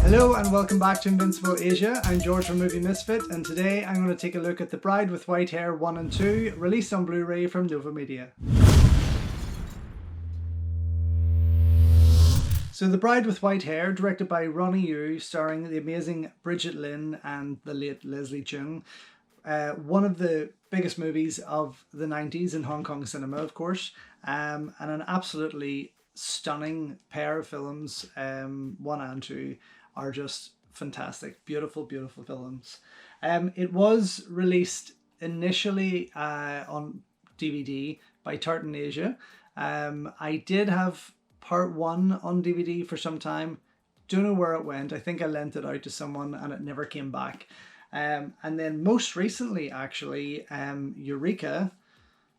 Hello and welcome back to Invincible Asia. I'm George from Movie Misfit, and today I'm going to take a look at The Bride with White Hair 1 and 2, released on Blu-ray from Nova Media. So The Bride with White Hair, directed by Ronny Yu, starring the amazing Bridget Lin and the late Leslie Cheung. One of the biggest movies of the 90s in Hong Kong cinema, of course, and an absolutely stunning pair of films. 1 and 2 are just fantastic, beautiful, beautiful films. It was released initially on DVD by Tartan Asia. I did have part 1 on DVD for some time. Don't know where it went. I think I lent it out to someone and it never came back. And then most recently, actually, Eureka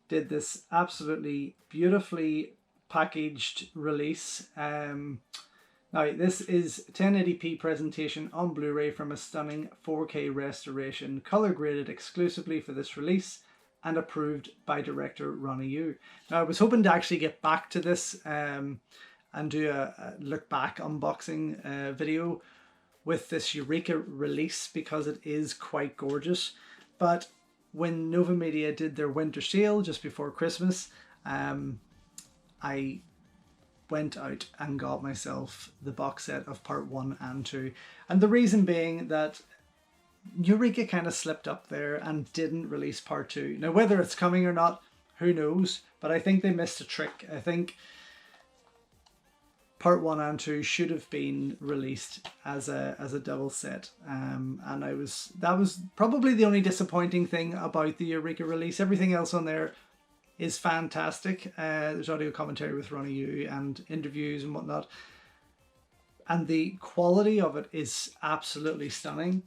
did this absolutely beautifully packaged release. Now, this is 1080p presentation on Blu-ray from a stunning 4K restoration, color graded exclusively for this release and approved by director Ronny Yu. Now, I was hoping to actually get back to this and do a look back unboxing video with this Eureka release because it is quite gorgeous. But when Nova Media did their winter sale just before Christmas, I went out and got myself the box set of part 1 and 2. And the reason being that Eureka kind of slipped up there and didn't release part 2. Now, whether it's coming or not, who knows? But I think they missed a trick. I think part 1 and 2 should have been released as a double set. And that was probably the only disappointing thing about the Eureka release. Everything else on there is fantastic. There's audio commentary with Ronny Yu and interviews and whatnot. And the quality of it is absolutely stunning.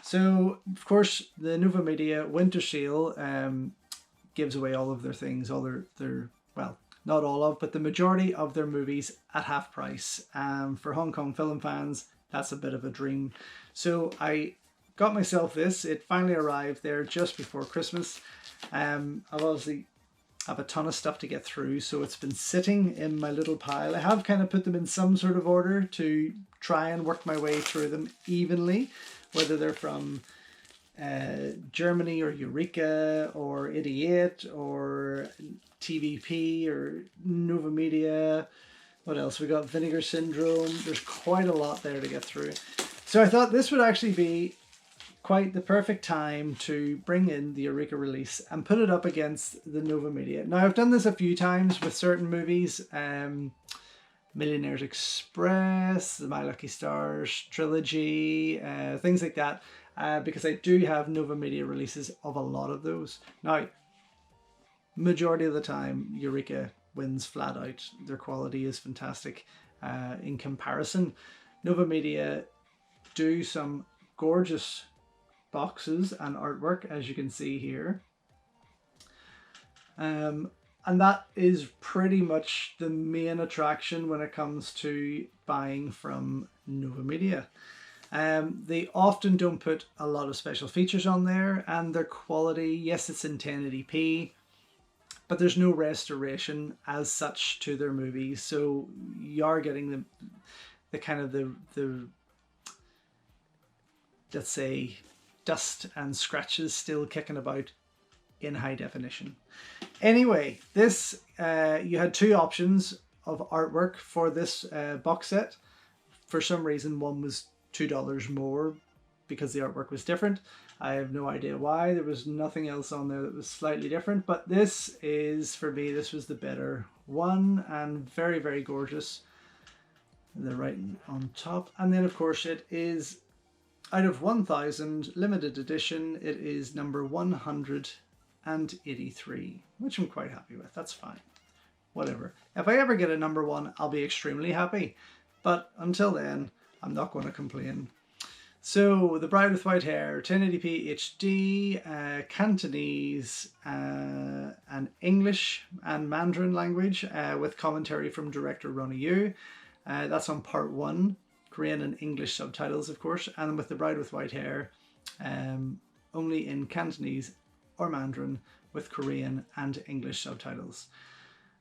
So, of course, the Nova Media winter sale gives away all of their things, all their well, not all of, but the majority of their movies at half price. For Hong Kong film fans, that's a bit of a dream. So I got myself this. It finally arrived there just before Christmas. I've obviously have a ton of stuff to get through, so it's been sitting in my little pile. I have kind of put them in some sort of order to try and work my way through them evenly, whether they're from Germany or Eureka or 88 or TVP or Nova Media. What else? We got Vinegar Syndrome. There's quite a lot there to get through. So I thought this would actually be quite the perfect time to bring in the Eureka release and put it up against the Nova Media. Now, I've done this a few times with certain movies, Millionaire's Express, the My Lucky Stars trilogy, things like that, because I do have Nova Media releases of a lot of those. Now, majority of the time, Eureka wins flat out. Their quality is fantastic in comparison. Nova Media do some gorgeous boxes and artwork, as you can see here, and that is pretty much the main attraction when it comes to buying from Nova Media. They often don't put a lot of special features on there, and their quality, yes, it's in 1080p, but there's no restoration as such to their movies, so you are getting the kind of the let's say dust and scratches still kicking about in high definition. Anyway, this you had 2 options of artwork for this box set. For some reason, one was $2 more because the artwork was different. I have no idea why. There was nothing else on there that was slightly different, but this is, for me, this was the better one, and very, very gorgeous. The writing on top, and then of course it is, out of 1,000 limited edition, it is number 183, which I'm quite happy with. That's fine. Whatever. If I ever get a number 1, I'll be extremely happy. But until then, I'm not going to complain. So, The Bride with White Hair, 1080p HD, Cantonese, and English and Mandarin language, with commentary from director Ronny Yu. That's on part 1. Korean and English subtitles, of course, and with The Bride with White Hair, only in Cantonese or Mandarin with Korean and English subtitles.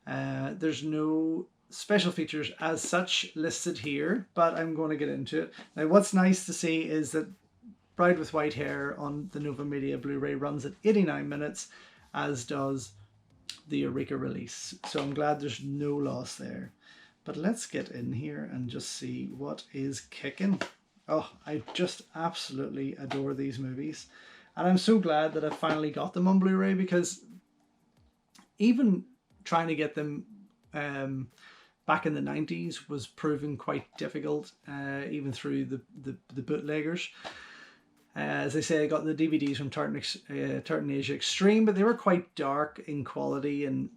There's no special features as such listed here, but I'm going to get into it. Now, what's nice to see is that Bride with White Hair on the Nova Media Blu-ray runs at 89 minutes, as does the Eureka release. So I'm glad there's no loss there. But let's get in here and just see what is kicking. Oh, I just absolutely adore these movies. And I'm so glad that I finally got them on Blu-ray, because even trying to get them back in the 90s was proving quite difficult, even through the bootleggers. As I say, I got the DVDs from Tartan Asia Extreme, but they were quite dark in quality and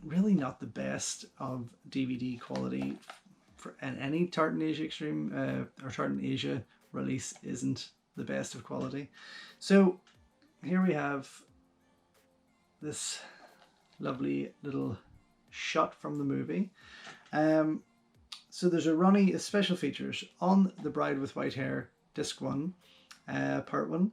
really not the best of DVD quality. For any Tartan Asia Extreme or Tartan Asia release isn't the best of quality. So here we have this lovely little shot from the movie. So there's a special features on The Bride with White Hair, Disc 1, Part 1,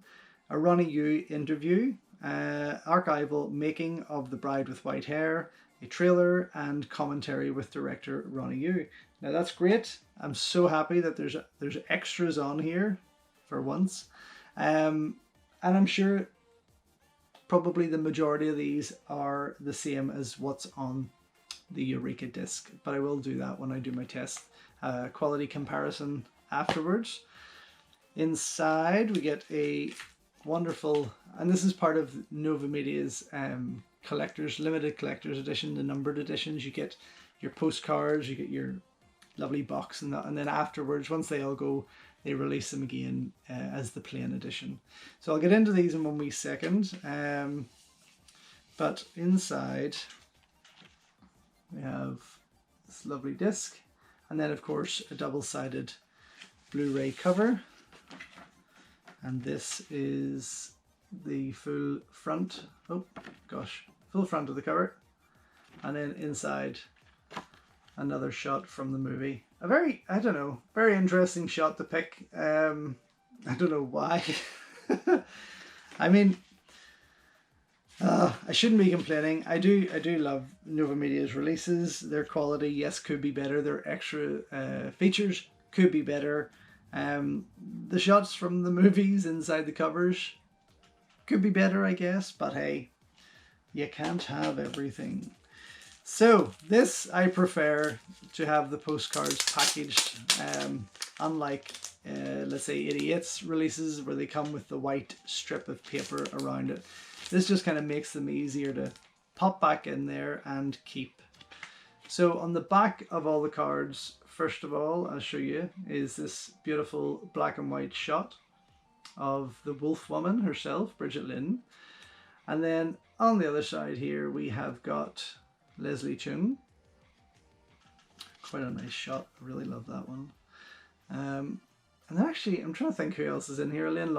a Ronny Yu interview, archival making of The Bride with White Hair, a trailer, and commentary with director Ronny Yu. Now that's great. I'm so happy that there's extras on here for once. And I'm sure probably the majority of these are the same as what's on the Eureka disc, but I will do that when I do my test quality comparison afterwards. Inside we get a wonderful, and this is part of Nova Media's limited collector's edition, the numbered editions. You get your postcards, you get your lovely box and that, and then afterwards, once they all go, they release them again as the plain edition. So I'll get into these in 1 wee second. But inside we have this lovely disc, and then of course a double-sided Blu-ray cover. And this is the full front, full front of the cover. And then inside, another shot from the movie. A very, very interesting shot to pick. I don't know why. I mean, I shouldn't be complaining. I do love Nova Media's releases. Their quality, yes, could be better. Their extra features could be better. The shots from the movies inside the covers could be better, I guess. But hey, you can't have everything. So this, I prefer to have the postcards packaged, unlike let's say 88's releases where they come with the white strip of paper around it. This just kind of makes them easier to pop back in there and keep. So on the back of all the cards, first of all, I'll show you, is this beautiful black and white shot of the wolf woman herself, Bridget Lynn. And then on the other side here, we have got Leslie Chung. Quite a nice shot. I really love that one. And then actually, I'm trying to think who else is in here. Arlene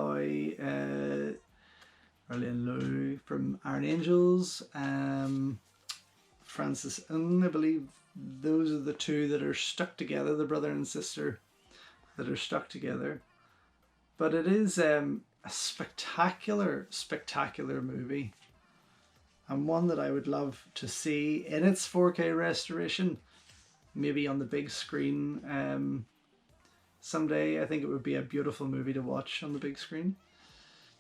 Loy from Iron Angels. Francis Ng, I believe. Those are the two that are stuck together, the brother and sister that are stuck together. But it is a spectacular, spectacular movie. And one that I would love to see in its 4K restoration, maybe on the big screen someday. I think it would be a beautiful movie to watch on the big screen.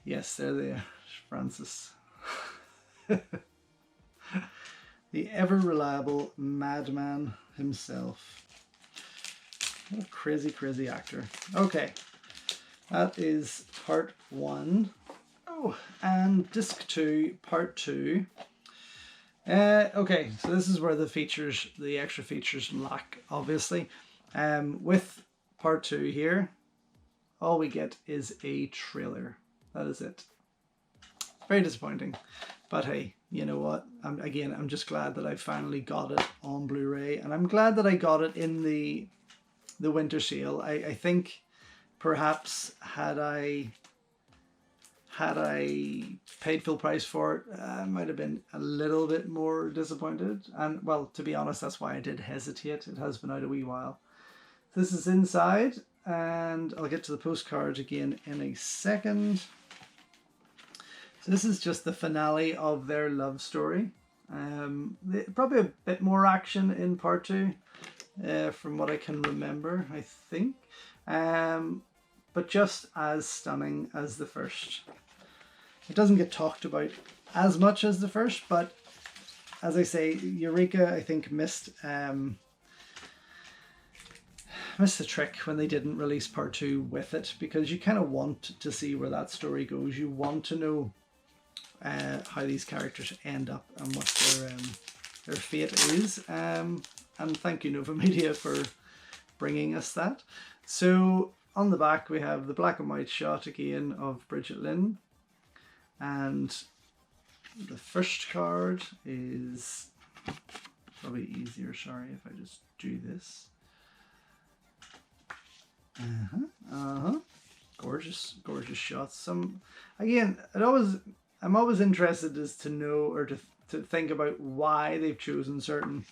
Yes, there they are, Francis. The ever-reliable madman himself. What a crazy, crazy actor. Okay, that is part 1. Oh, and disc 2, part 2. Okay, so this is where the extra features lack, obviously. With part 2 here, all we get is a trailer. That is it. Very disappointing. But hey, you know what? I'm just glad that I finally got it on Blu-ray, and I'm glad that I got it in the winter sale. I think perhaps had I paid full price for it, I might have been a little bit more disappointed. And well, to be honest, that's why I did hesitate. It has been out a wee while. This is inside, and I'll get to the postcards again in a second. So this is just the finale of their love story. Probably a bit more action in part 2, from what I can remember, I think. But just as stunning as the first. It doesn't get talked about as much as the first, but as I say, Eureka, I think, missed the trick when they didn't release part 2 with it, because you kind of want to see where that story goes. You want to know how these characters end up and what their fate is. And thank you, Nova Media, for bringing us that. So on the back we have the black and white shot again of Bridget Lynn, and the first card is probably easier, sorry, if I just do this. Gorgeous shots. I'm always interested as to know, or to think about why they've chosen certain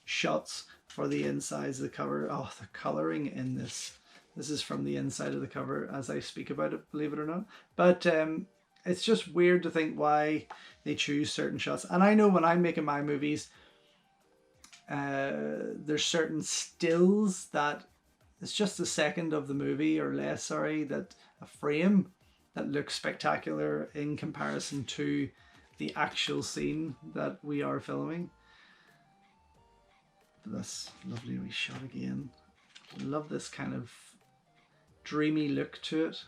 shots for the insides of the cover. Oh, the colouring in this. This is from the inside of the cover as I speak about it, believe it or not. But it's just weird to think why they choose certain shots. And I know when I'm making my movies, there's certain stills that it's just a second of the movie or less, sorry, that a frame that looks spectacular in comparison to the actual scene that we are filming. But that's lovely wee shot again. I love this kind of dreamy look to it.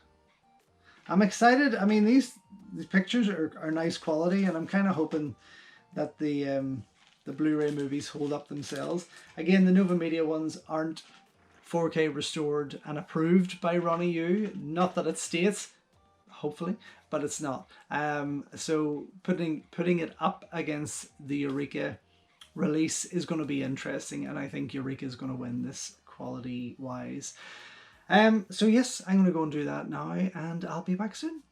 I'm excited. I mean, these pictures are nice quality, and I'm kind of hoping that the Blu-ray movies hold up themselves. Again, the Nova Media ones aren't 4K restored and approved by Ronny Yu. Not that it states, hopefully, but it's not. So putting it up against the Eureka release is going to be interesting, and I think Eureka is going to win this quality wise. So yes, I'm going to go and do that now, and I'll be back soon.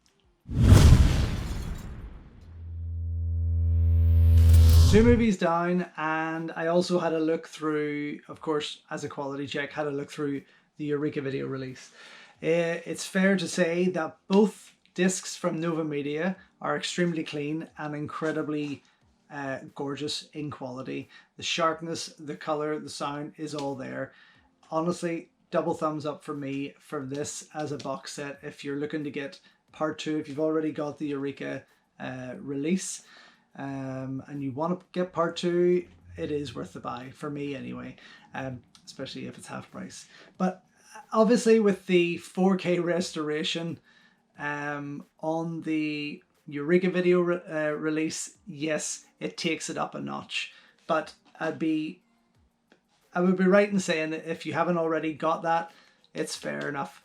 Two movies down, and I also had a look through, of course, as a quality check, had a look through the Eureka video release. It's fair to say that both discs from Nova Media are extremely clean and incredibly gorgeous in quality. The sharpness, the color, the sound is all there. Honestly, double thumbs up for me for this as a box set. If you're looking to get part 2, if you've already got the Eureka release, and you want to get part 2, it is worth the buy for me anyway, especially if it's half price. But obviously with the 4K restoration on the Eureka video release, yes, it takes it up a notch. But I would be right in saying that if you haven't already got that, it's fair enough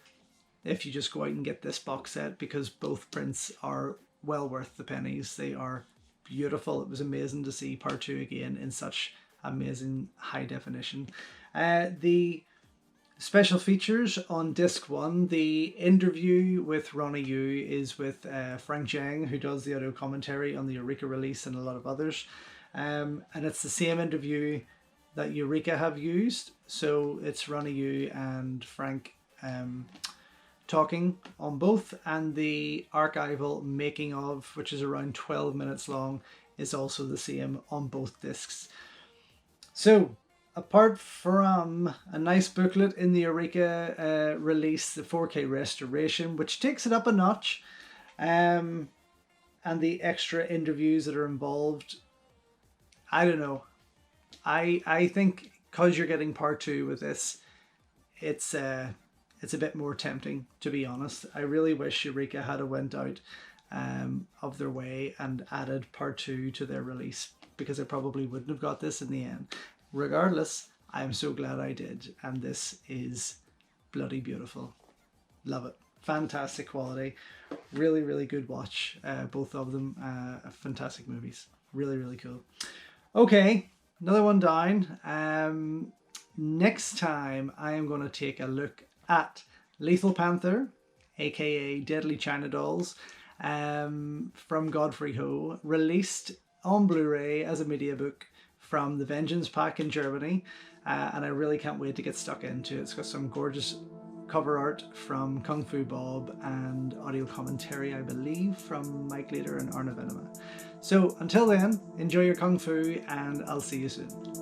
if you just go out and get this box set, because both prints are well worth the pennies. They are beautiful. It was amazing to see part 2 again in such amazing high definition. The special features on disc 1, the interview with Ronny Yu is with Frank Zhang, who does the audio commentary on the Eureka release and a lot of others, and it's the same interview that Eureka have used. So it's Ronny Yu and Frank talking on both, and the archival making of, which is around 12 minutes long, is also the same on both discs. So apart from a nice booklet in the Eureka release, the 4K restoration, which takes it up a notch, and the extra interviews that are involved, I don't know. I think because you're getting part 2 with this, it's a bit more tempting, to be honest. I really wish Eureka had went out of their way and added part 2 to their release, because I probably wouldn't have got this in the end. Regardless, I'm so glad I did, and this is bloody beautiful. Love it. Fantastic quality. Really, really good watch. Both of them fantastic movies. Really, really cool. Okay, another one down. Next time I am going to take a look at Lethal Panther, aka Deadly China Dolls, from Godfrey Ho, released on Blu-ray as a media book from the Vengeance Pack in Germany, and I really can't wait to get stuck into it. It's got some gorgeous cover art from Kung Fu Bob and audio commentary, I believe, from Mike Leader and Arna Venema. So until then, enjoy your Kung Fu and I'll see you soon.